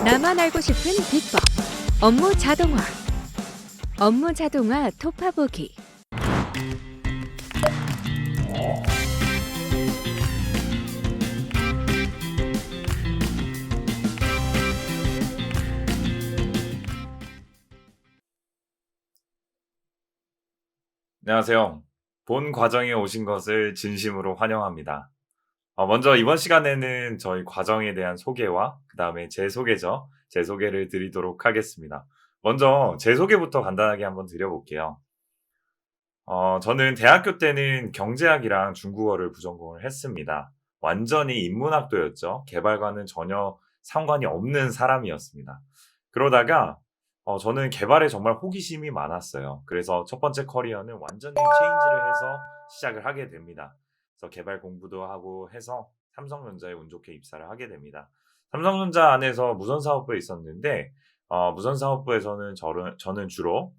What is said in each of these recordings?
나만 알고 싶은 비법. 업무 자동화. 업무 자동화 톱파보기. 안녕하세요. 본 과정에 오신 것을 진심으로 환영합니다. 먼저 이번 시간에는 저희 과정에 대한 소개와 그 다음에 제 소개죠. 제 소개를 드리도록 하겠습니다. 먼저 제 소개부터 간단하게 한번 드려볼게요. 저는 대학교 때는 경제학이랑 중국어를 부전공을 했습니다. 완전히 인문학도였죠. 개발과는 전혀 상관이 없는 사람이었습니다. 그러다가 저는 개발에 정말 호기심이 많았어요. 그래서 첫 번째 커리어는 완전히 체인지를 해서 시작을 하게 됩니다. 그래서 개발 공부도 하고 해서 삼성전자에 운 좋게 입사를 하게 됩니다. 삼성전자 안에서 무선사업부에 있었는데 무선사업부에서는 저는 주로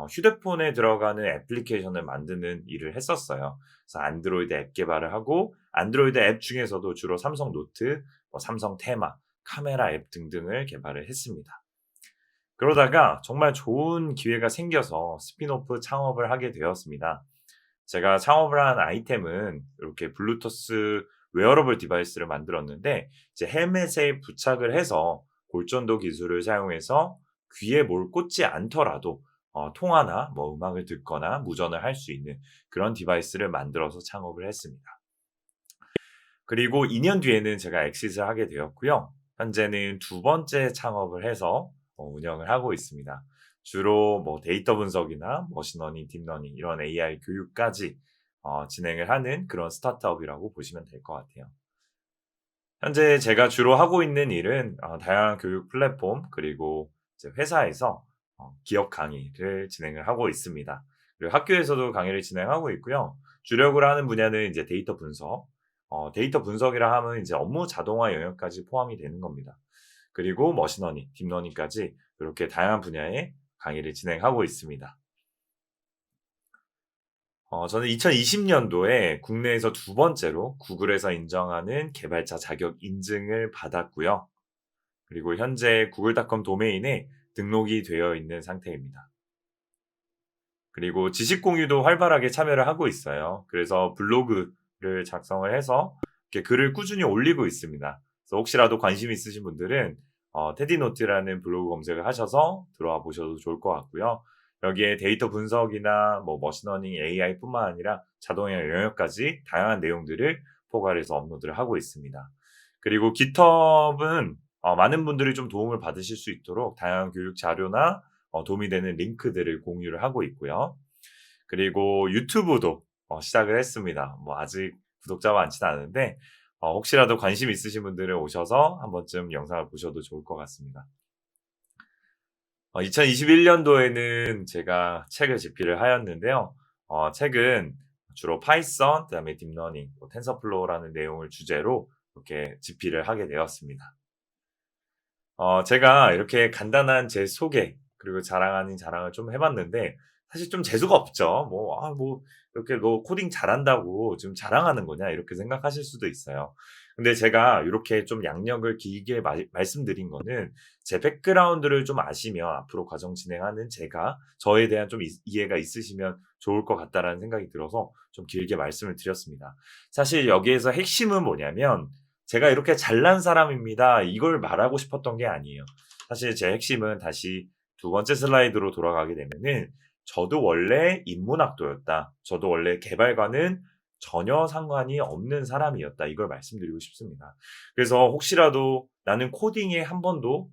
휴대폰에 들어가는 애플리케이션을 만드는 일을 했었어요. 그래서 안드로이드 앱 개발을 하고 안드로이드 앱 중에서도 주로 삼성 노트, 삼성 테마, 카메라 앱 등등을 개발을 했습니다. 그러다가 정말 좋은 기회가 생겨서 스핀오프 창업을 하게 되었습니다. 제가 창업을 한 아이템은 이렇게 블루투스 웨어러블 디바이스를 만들었는데 이제 헬멧에 부착을 해서 골전도 기술을 사용해서 귀에 뭘 꽂지 않더라도 통화나 음악을 듣거나 무전을 할 수 있는 그런 디바이스를 만들어서 창업을 했습니다. 그리고 2년 뒤에는 제가 엑시트를 하게 되었고요. 현재는 두 번째 창업을 해서 운영을 하고 있습니다. 주로 데이터 분석이나 머신러닝, 딥러닝 이런 AI 교육까지 진행을 하는 그런 스타트업이라고 보시면 될 것 같아요. 현재 제가 주로 하고 있는 일은 다양한 교육 플랫폼 그리고 이제 회사에서 기업 강의를 진행을 하고 있습니다. 그리고 학교에서도 강의를 진행하고 있고요. 주력으로 하는 분야는 이제 데이터 분석. 데이터 분석이라 하면 이제 업무 자동화 영역까지 포함이 되는 겁니다. 그리고 머신러닝, 딥러닝까지 이렇게 다양한 분야의 강의를 진행하고 있습니다. 저는 2020년도에 국내에서 두 번째로 구글에서 인정하는 개발자 자격 인증을 받았고요. 그리고 현재 구글닷컴 도메인에 등록이 되어 있는 상태입니다. 그리고 지식 공유도 활발하게 참여를 하고 있어요. 그래서 블로그를 작성을 해서 이렇게 글을 꾸준히 올리고 있습니다. 그래서 혹시라도 관심 있으신 분들은 테디노트라는 블로그 검색을 하셔서 들어와 보셔도 좋을 것 같고요. 여기에 데이터 분석이나 머신러닝 AI뿐만 아니라 자동화 영역까지 다양한 내용들을 포괄해서 업로드를 하고 있습니다. 그리고 GitHub은 많은 분들이 좀 도움을 받으실 수 있도록 다양한 교육 자료나 도움이 되는 링크들을 공유를 하고 있고요. 그리고 유튜브도 시작을 했습니다. 아직 구독자가 많지는 않은데 혹시라도 관심 있으신 분들은 오셔서 한 번쯤 영상을 보셔도 좋을 것 같습니다. 2021년도에는 제가 책을 집필을 하였는데요. 책은 주로 파이썬, 그다음에 딥러닝, 텐서플로우라는 내용을 주제로 이렇게 집필을 하게 되었습니다. 제가 이렇게 간단한 제 소개 그리고 자랑 아닌 자랑을 좀 해봤는데 사실 좀 재수가 없죠. 이렇게 너 코딩 잘한다고 지금 자랑하는 거냐 이렇게 생각하실 수도 있어요. 근데 제가 이렇게 좀 양력을 길게 말씀드린 거는 제 백그라운드를 좀 아시면 앞으로 과정 진행하는 제가 저에 대한 좀 이해가 있으시면 좋을 것 같다라는 생각이 들어서 좀 길게 말씀을 드렸습니다. 사실 여기에서 핵심은 뭐냐면 제가 이렇게 잘난 사람입니다. 이걸 말하고 싶었던 게 아니에요. 사실 제 핵심은 다시 두 번째 슬라이드로 돌아가게 되면은 저도 원래 인문학도였다. 저도 원래 개발과는 전혀 상관이 없는 사람이었다. 이걸 말씀드리고 싶습니다. 그래서 혹시라도 나는 코딩에 한 번도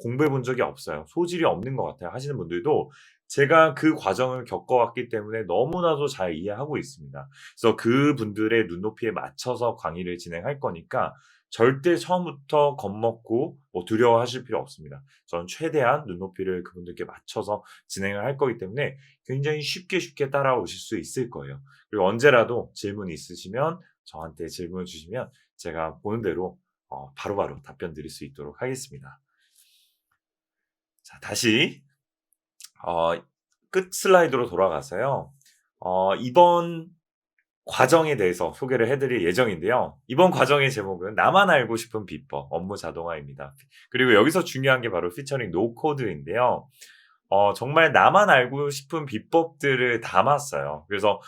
공부해 본 적이 없어요. 소질이 없는 것 같아요. 하시는 분들도 제가 그 과정을 겪어왔기 때문에 너무나도 잘 이해하고 있습니다. 그래서 그분들의 눈높이에 맞춰서 강의를 진행할 거니까 절대 처음부터 겁먹고 두려워하실 필요 없습니다. 저는 최대한 눈높이를 그분들께 맞춰서 진행을 할 거기 때문에 굉장히 쉽게 따라오실 수 있을 거예요. 그리고 언제라도 질문 있으시면 저한테 질문을 주시면 제가 보는 대로 바로바로 답변 드릴 수 있도록 하겠습니다. 자, 다시 끝 슬라이드로 돌아가서요. 이번 과정에 대해서 소개를 해드릴 예정인데요. 이번 과정의 제목은 나만 알고 싶은 비법, 업무 자동화입니다. 그리고 여기서 중요한 게 바로 피처링 노코드인데요. 정말 나만 알고 싶은 비법들을 담았어요. 그래서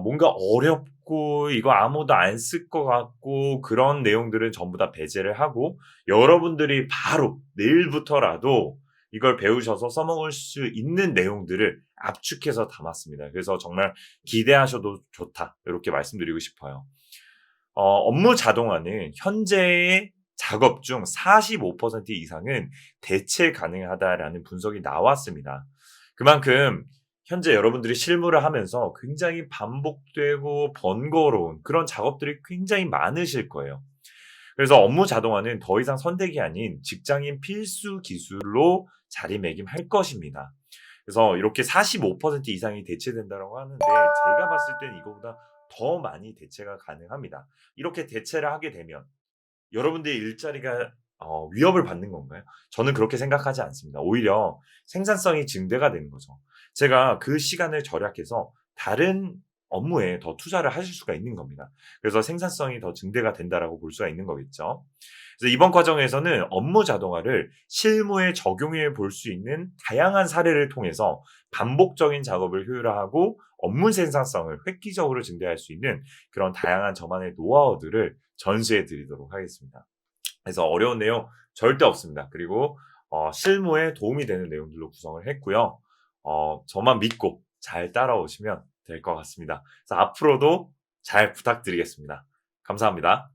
뭔가 어렵고 이거 아무도 안 쓸 것 같고 그런 내용들은 전부 다 배제를 하고 여러분들이 바로 내일부터라도 이걸 배우셔서 써먹을 수 있는 내용들을 압축해서 담았습니다. 그래서 정말 기대하셔도 좋다. 이렇게 말씀드리고 싶어요. 업무 자동화는 현재의 작업 중 45% 이상은 대체 가능하다라는 분석이 나왔습니다. 그만큼 현재 여러분들이 실무를 하면서 굉장히 반복되고 번거로운 그런 작업들이 굉장히 많으실 거예요. 그래서 업무 자동화는 더 이상 선택이 아닌 직장인 필수 기술로 자리매김할 것입니다. 그래서 이렇게 45% 이상이 대체된다고 하는데 제가 봤을 땐 이거보다 더 많이 대체가 가능합니다. 이렇게 대체를 하게 되면 여러분들의 일자리가 위협을 받는 건가요? 저는 그렇게 생각하지 않습니다. 오히려 생산성이 증대가 되는 거죠. 제가 그 시간을 절약해서 다른 업무에 더 투자를 하실 수가 있는 겁니다. 그래서 생산성이 더 증대가 된다라고 볼 수가 있는 거겠죠. 그래서 이번 과정에서는 업무 자동화를 실무에 적용해 볼 수 있는 다양한 사례를 통해서 반복적인 작업을 효율화하고 업무 생산성을 획기적으로 증대할 수 있는 그런 다양한 저만의 노하우들을 전수해 드리도록 하겠습니다. 그래서 어려운 내용 절대 없습니다. 그리고 실무에 도움이 되는 내용들로 구성을 했고요. 저만 믿고 잘 따라오시면 될 것 같습니다. 그래서 앞으로도 잘 부탁드리겠습니다. 감사합니다.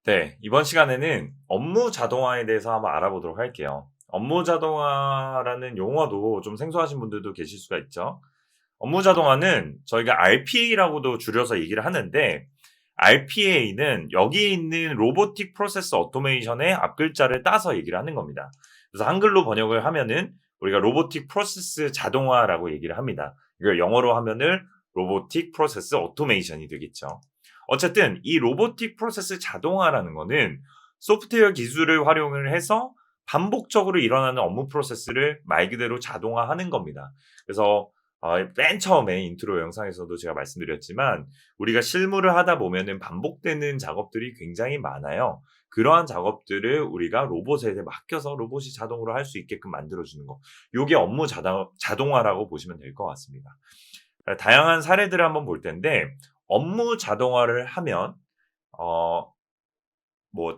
네, 이번 시간에는 업무 자동화에 대해서 한번 알아보도록 할게요. 업무 자동화라는 용어도 좀 생소하신 분들도 계실 수가 있죠. 업무 자동화는 저희가 RPA라고도 줄여서 얘기를 하는데 RPA는 여기에 있는 로보틱 프로세스 오토메이션의 앞글자를 따서 얘기를 하는 겁니다. 그래서 한글로 번역을 하면은 우리가 로보틱 프로세스 자동화라고 얘기를 합니다. 이걸 영어로 하면은 로보틱 프로세스 오토메이션이 되겠죠. 어쨌든 이 로보틱 프로세스 자동화라는 거는 소프트웨어 기술을 활용을 해서 반복적으로 일어나는 업무 프로세스를 말 그대로 자동화하는 겁니다. 그래서 맨 처음에 인트로 영상에서도 제가 말씀드렸지만 우리가 실무를 하다 보면은 반복되는 작업들이 굉장히 많아요. 그러한 작업들을 우리가 로봇에 맡겨서 로봇이 자동으로 할 수 있게끔 만들어주는 거. 요게 업무 자동화라고 보시면 될 것 같습니다. 다양한 사례들을 한번 볼 텐데 업무 자동화를 하면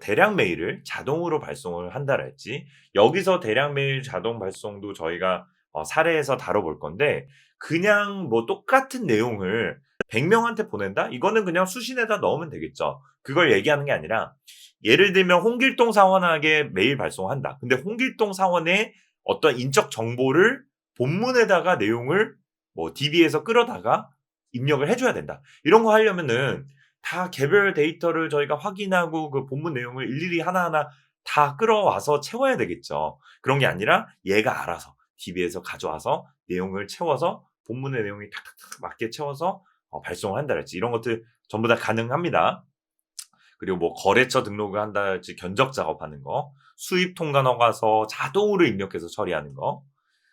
대량 메일을 자동으로 발송을 한다랄지 여기서 대량 메일 자동 발송도 저희가 사례에서 다뤄볼 건데 그냥 똑같은 내용을 100명한테 보낸다? 이거는 그냥 수신에다 넣으면 되겠죠. 그걸 얘기하는 게 아니라 예를 들면 홍길동 사원에게 메일 발송한다. 근데 홍길동 사원의 어떤 인적 정보를 본문에다가 내용을 DB에서 끌어다가 입력을 해줘야 된다. 이런 거 하려면은 다 개별 데이터를 저희가 확인하고 그 본문 내용을 일일이 하나하나 다 끌어와서 채워야 되겠죠. 그런 게 아니라 얘가 알아서 DB에서 가져와서 내용을 채워서 본문의 내용이 탁탁탁 맞게 채워서 발송을 한다랄지 이런 것들 전부 다 가능합니다. 그리고 거래처 등록을 한다랄지 견적 작업하는 거, 수입 통관 허가서 자동으로 입력해서 처리하는 거,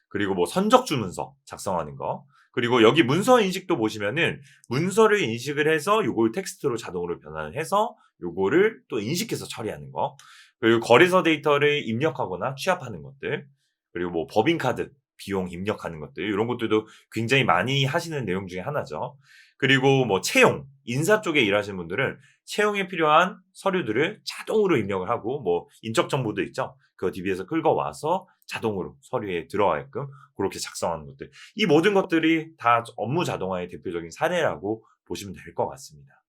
그리고 선적 주문서 작성하는 거, 그리고 여기 문서 인식도 보시면은 문서를 인식을 해서 요걸 텍스트로 자동으로 변환을 해서 요거를 또 인식해서 처리하는 거, 그리고 거래소 데이터를 입력하거나 취합하는 것들, 그리고 법인카드 비용 입력하는 것들 이런 것들도 굉장히 많이 하시는 내용 중에 하나죠. 그리고 채용, 인사 쪽에 일하시는 분들은 채용에 필요한 서류들을 자동으로 입력을 하고 인적 정보도 있죠. 그거 DB에서 긁어와서 자동으로 서류에 들어가게끔 그렇게 작성하는 것들. 이 모든 것들이 다 업무 자동화의 대표적인 사례라고 보시면 될 것 같습니다.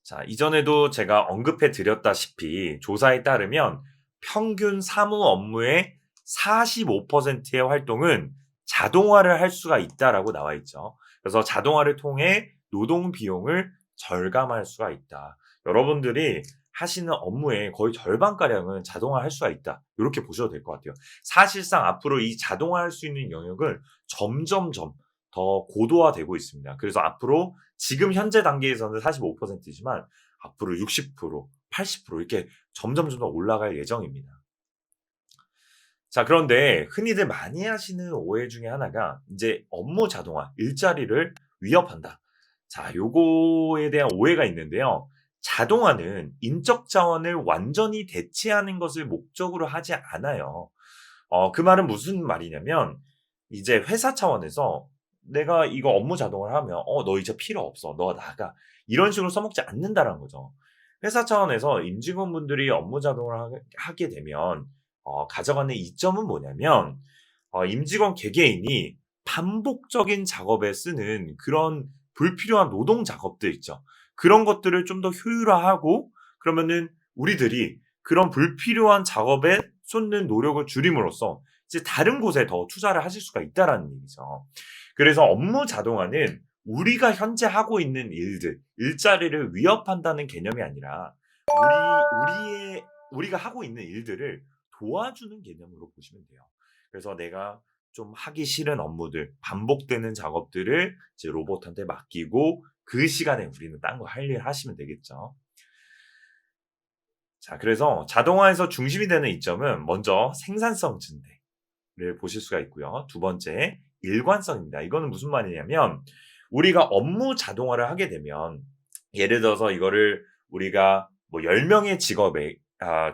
자, 이전에도 제가 언급해 드렸다시피 조사에 따르면 평균 사무 업무의 45%의 활동은 자동화를 할 수가 있다라고 나와 있죠. 그래서 자동화를 통해 노동 비용을 절감할 수가 있다. 여러분들이 하시는 업무의 거의 절반가량은 자동화할 수가 있다. 이렇게 보셔도 될 것 같아요. 사실상 앞으로 이 자동화할 수 있는 영역은 점점점 더 고도화되고 있습니다. 그래서 앞으로 지금 현재 단계에서는 45%지만 앞으로 60%, 80% 이렇게 점점 올라갈 예정입니다. 자, 그런데 흔히들 많이 하시는 오해 중에 하나가 이제 업무 자동화, 일자리를 위협한다. 자, 요거에 대한 오해가 있는데요. 자동화는 인적 자원을 완전히 대체하는 것을 목적으로 하지 않아요. 그 말은 무슨 말이냐면 이제 회사 차원에서 내가 이거 업무 자동화를 하면 너 이제 필요 없어. 너 나가. 이런 식으로 써먹지 않는다라는 거죠. 회사 차원에서 임직원분들이 업무 자동화를 하게 되면 가져가는 이점은 뭐냐면 임직원 개개인이 반복적인 작업에 쓰는 그런 불필요한 노동 작업들 있죠. 그런 것들을 좀 더 효율화하고 그러면은 우리들이 그런 불필요한 작업에 쏟는 노력을 줄임으로써 이제 다른 곳에 더 투자를 하실 수가 있다라는 얘기죠. 그래서 업무 자동화는 우리가 현재 하고 있는 일들, 일자리를 위협한다는 개념이 아니라 우리가 하고 있는 일들을 도와주는 개념으로 보시면 돼요. 그래서 내가 좀 하기 싫은 업무들, 반복되는 작업들을 이제 로봇한테 맡기고 그 시간에 우리는 딴 거 할 일 하시면 되겠죠. 자, 그래서 자동화에서 중심이 되는 이점은 먼저 생산성 증대를 보실 수가 있고요. 두 번째, 일관성입니다. 이거는 무슨 말이냐면 우리가 업무 자동화를 하게 되면 예를 들어서 이거를 우리가 뭐 10명의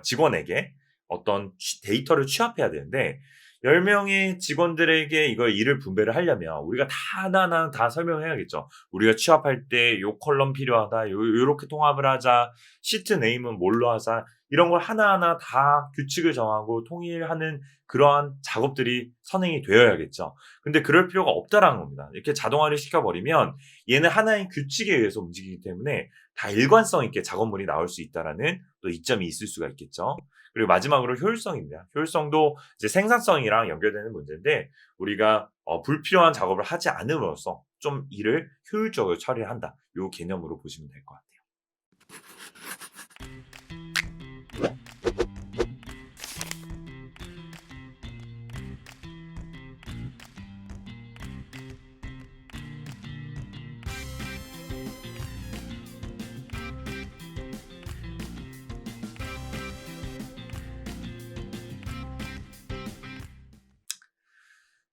직원에게 어떤 데이터를 취합해야 되는데 10명의 직원들에게 이걸 일을 분배를 하려면 우리가 다 하나하나 다 설명을 해야겠죠. 우리가 취합할 때 요 컬럼 필요하다. 요렇게 통합을 하자. 시트 네임은 뭘로 하자. 이런 걸 하나하나 다 규칙을 정하고 통일하는 그러한 작업들이 선행이 되어야겠죠. 근데 그럴 필요가 없다라는 겁니다. 이렇게 자동화를 시켜버리면 얘는 하나의 규칙에 의해서 움직이기 때문에 다 일관성 있게 작업물이 나올 수 있다라는 또 이점이 있을 수가 있겠죠. 그리고 마지막으로 효율성입니다. 효율성도 이제 생산성이랑 연결되는 문제인데 우리가 불필요한 작업을 하지 않음으로써 좀 일을 효율적으로 처리한다. 이 개념으로 보시면 될 것 같아요.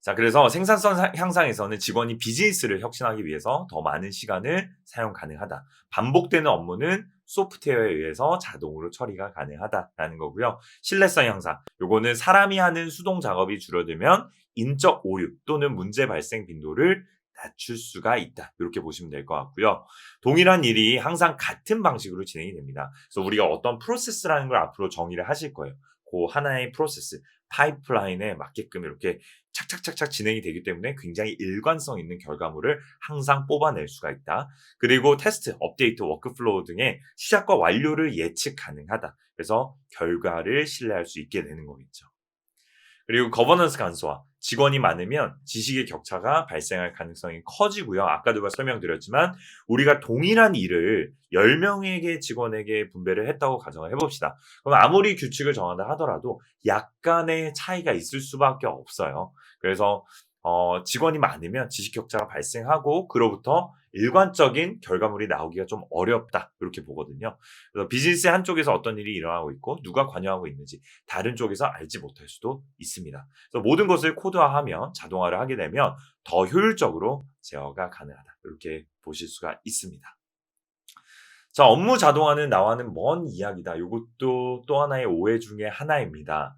자, 그래서 생산성 향상에서는 직원이 비즈니스를 혁신하기 위해서 더 많은 시간을 사용 가능하다. 반복되는 업무는 소프트웨어에 의해서 자동으로 처리가 가능하다라는 거고요. 신뢰성 향상. 요거는 사람이 하는 수동 작업이 줄어들면 인적 오류 또는 문제 발생 빈도를 낮출 수가 있다. 이렇게 보시면 될 것 같고요. 동일한 일이 항상 같은 방식으로 진행이 됩니다. 그래서 우리가 어떤 프로세스라는 걸 앞으로 정의를 하실 거예요. 그 하나의 프로세스, 파이프라인에 맞게끔 이렇게 착착착착 진행이 되기 때문에 굉장히 일관성 있는 결과물을 항상 뽑아낼 수가 있다. 그리고 테스트, 업데이트, 워크플로우 등의 시작과 완료를 예측 가능하다. 그래서 결과를 신뢰할 수 있게 되는 거겠죠. 그리고 거버넌스 간소화. 직원이 많으면 지식의 격차가 발생할 가능성이 커지고요. 아까도 설명드렸지만 우리가 동일한 일을 10명에게 직원에게 분배를 했다고 가정을 해봅시다. 그럼 아무리 규칙을 정한다 하더라도 약간의 차이가 있을 수밖에 없어요. 그래서 직원이 많으면 지식 격차가 발생하고 그로부터 일관적인 결과물이 나오기가 좀 어렵다. 이렇게 보거든요. 그래서 비즈니스 한쪽에서 어떤 일이 일어나고 있고 누가 관여하고 있는지 다른 쪽에서 알지 못할 수도 있습니다. 그래서 모든 것을 코드화하면 자동화를 하게 되면 더 효율적으로 제어가 가능하다. 이렇게 보실 수가 있습니다. 자, 업무 자동화는 나와는 먼 이야기다. 이것도 또 하나의 오해 중에 하나입니다.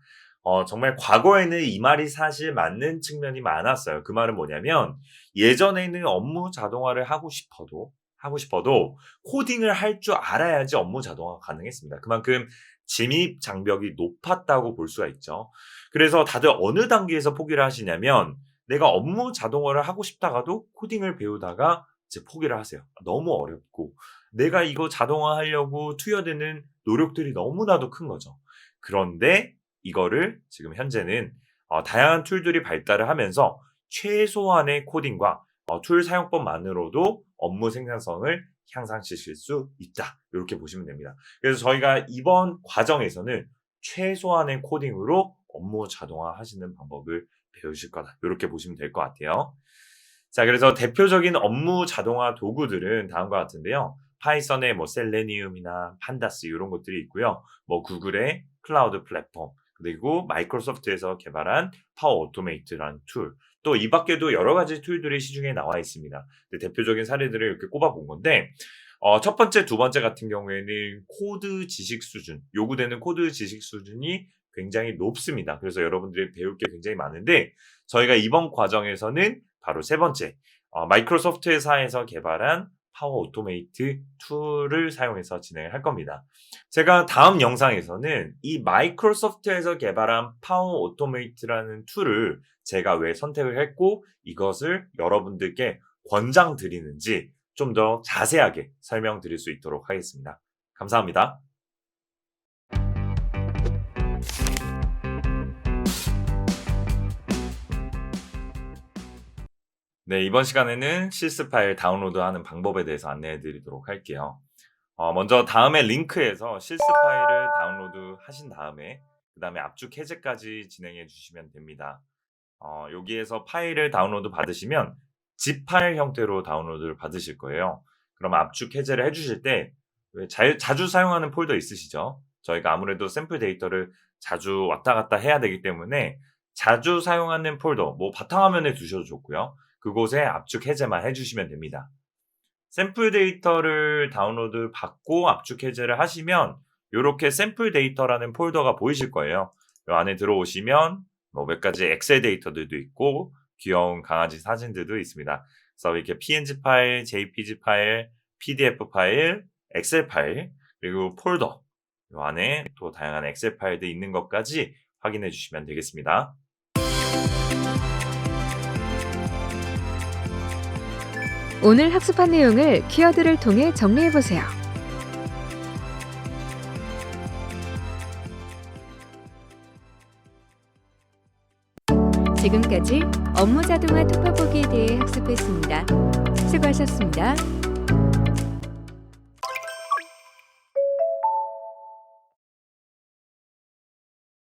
정말 과거에는 이 말이 사실 맞는 측면이 많았어요. 그 말은 뭐냐면 예전에는 업무 자동화를 하고 싶어도 코딩을 할 줄 알아야지 업무 자동화가 가능했습니다. 그만큼 진입 장벽이 높았다고 볼 수가 있죠. 그래서 다들 어느 단계에서 포기를 하시냐면 내가 업무 자동화를 하고 싶다가도 코딩을 배우다가 이제 포기를 하세요. 너무 어렵고 내가 이거 자동화하려고 투여되는 노력들이 너무나도 큰 거죠. 그런데 이거를 지금 현재는 다양한 툴들이 발달을 하면서 최소한의 코딩과 툴 사용법만으로도 업무 생산성을 향상시킬 수 있다. 이렇게 보시면 됩니다. 그래서 저희가 이번 과정에서는 최소한의 코딩으로 업무 자동화 하시는 방법을 배우실 거다. 이렇게 보시면 될 것 같아요. 자, 그래서 대표적인 업무 자동화 도구들은 다음과 같은데요. 파이썬의 뭐 셀레니움이나 판다스 이런 것들이 있고요. 뭐 구글의 클라우드 플랫폼, 그리고 마이크로소프트에서 개발한 파워 오토메이트라는 툴, 또 이 밖에도 여러 가지 툴들이 시중에 나와 있습니다. 대표적인 사례들을 이렇게 꼽아본 건데, 첫 번째, 두 번째 같은 경우에는 코드 지식 수준, 요구되는 코드 지식 수준이 굉장히 높습니다. 그래서 여러분들이 배울 게 굉장히 많은데, 저희가 이번 과정에서는 바로 세 번째, 마이크로소프트 회사에서 개발한 파워 오토메이트 툴을 사용해서 진행을 할 겁니다. 제가 다음 영상에서는 이 마이크로소프트에서 개발한 파워 오토메이트라는 툴을 제가 왜 선택을 했고 이것을 여러분들께 권장드리는지 좀 더 자세하게 설명드릴 수 있도록 하겠습니다. 감사합니다. 네, 이번 시간에는 실습 파일 다운로드하는 방법에 대해서 안내해 드리도록 할게요. 먼저 다음에 링크에서 실습 파일을 다운로드 하신 다음에 그 다음에 압축 해제까지 진행해 주시면 됩니다. 여기에서 파일을 다운로드 받으시면 zip 파일 형태로 다운로드를 받으실 거예요. 그럼 압축 해제를 해주실 때 자주 사용하는 폴더 있으시죠? 저희가 아무래도 샘플 데이터를 자주 왔다 갔다 해야 되기 때문에 자주 사용하는 폴더, 뭐 바탕화면에 두셔도 좋고요. 그곳에 압축 해제만 해주시면 됩니다. 샘플 데이터를 다운로드 받고 압축 해제를 하시면 이렇게 샘플 데이터라는 폴더가 보이실 거예요. 이 안에 들어오시면 뭐 몇 가지 엑셀 데이터들도 있고 귀여운 강아지 사진들도 있습니다. 그래서 이렇게 PNG 파일, JPG 파일, PDF 파일, 엑셀 파일, 그리고 폴더 이 안에 또 다양한 엑셀 파일도 있는 것까지 확인해 주시면 되겠습니다. 오늘 학습한 내용을 키워드를 통해 정리해보세요. 지금까지 업무 자동화 톱파보기에 대해 학습했습니다. 수고하셨습니다.